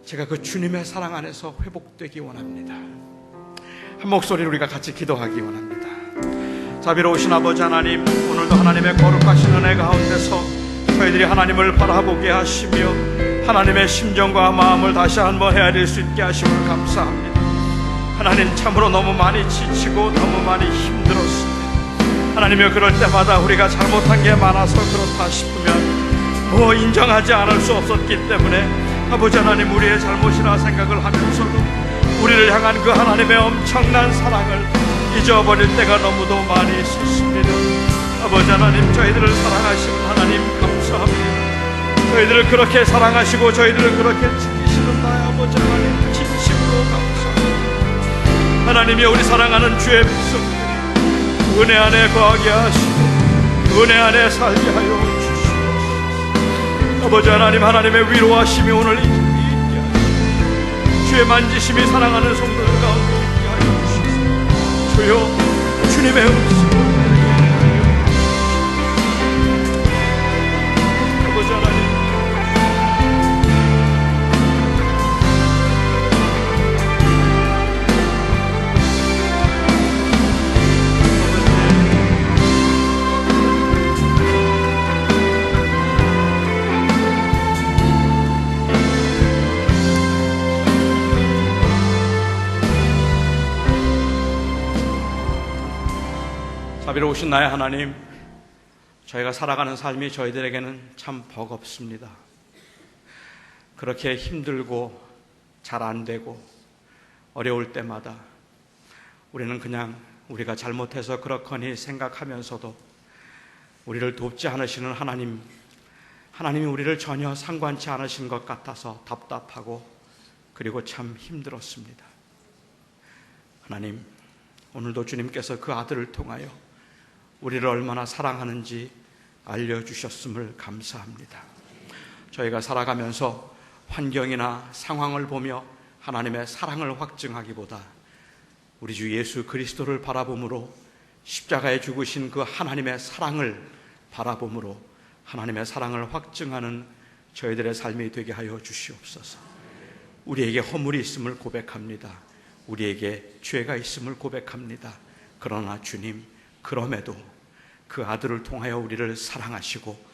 제가 그 주님의 사랑 안에서 회복되기 원합니다. 한 목소리로 우리가 같이 기도하기 원합니다. 자비로우신 아버지 하나님, 오늘도 하나님의 거룩하신 은혜 가운데서 저희들이 하나님을 바라보게 하시며 하나님의 심정과 마음을 다시 한번 헤아릴 수 있게 하심을 감사합니다. 하나님, 참으로 너무 많이 지치고 너무 많이 힘들었습니다. 하나님이여, 그럴 때마다 우리가 잘못한 게 많아서 그렇다 싶으면 인정하지 않을 수 없었기 때문에 아버지 하나님, 우리의 잘못이라 생각을 하면서도 우리를 향한 그 하나님의 엄청난 사랑을 잊어버릴 때가 너무도 많이 있었습니다. 아버지 하나님, 저희들을 사랑하시는 하나님 감사합니다. 저희들을 그렇게 사랑하시고 저희들을 그렇게 지키시는 나의 아버지 하나님 진심으로 감사합니다. 하나님이 우리 사랑하는 주의 백성들이 은혜 안에 거하게 하시고 은혜 안에 살게 하여 주시옵소서. 아버지 하나님, 하나님의 위로하심이 오늘 있게 하시고 주의 만지심이 사랑하는 성도들 가운데 있게 하여 주시옵소서. 주여, 주님의 음성 아버지 하나님, 자비로우신 나의 하나님, 저희가 살아가는 삶이 저희들에게는 참 버겁습니다. 그렇게 힘들고 잘 안 되고 어려울 때마다 우리는 그냥 우리가 잘못해서 그렇거니 생각하면서도 우리를 돕지 않으시는 하나님이 우리를 전혀 상관치 않으신 것 같아서 답답하고 그리고 참 힘들었습니다. 하나님, 오늘도 주님께서 그 아들을 통하여 우리를 얼마나 사랑하는지 알려주셨음을 감사합니다. 저희가 살아가면서 환경이나 상황을 보며 하나님의 사랑을 확증하기보다 우리 주 예수 그리스도를 바라봄으로, 십자가에 죽으신 그 하나님의 사랑을 바라봄으로 하나님의 사랑을 확증하는 저희들의 삶이 되게 하여 주시옵소서. 우리에게 허물이 있음을 고백합니다. 우리에게 죄가 있음을 고백합니다. 그러나 주님, 그럼에도 그 아들을 통하여 우리를 사랑하시고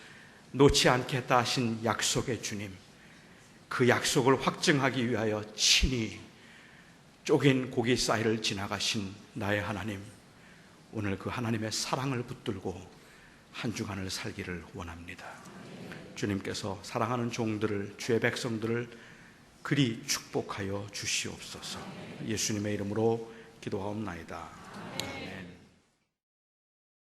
놓지 않겠다 하신 약속의 주님, 그 약속을 확증하기 위하여 친히 쪼갠 고기 사이를 지나가신 나의 하나님, 오늘 그 하나님의 사랑을 붙들고 한 주간을 살기를 원합니다. 주님께서 사랑하는 종들을, 주의 백성들을 그리 축복하여 주시옵소서. 예수님의 이름으로 기도하옵나이다.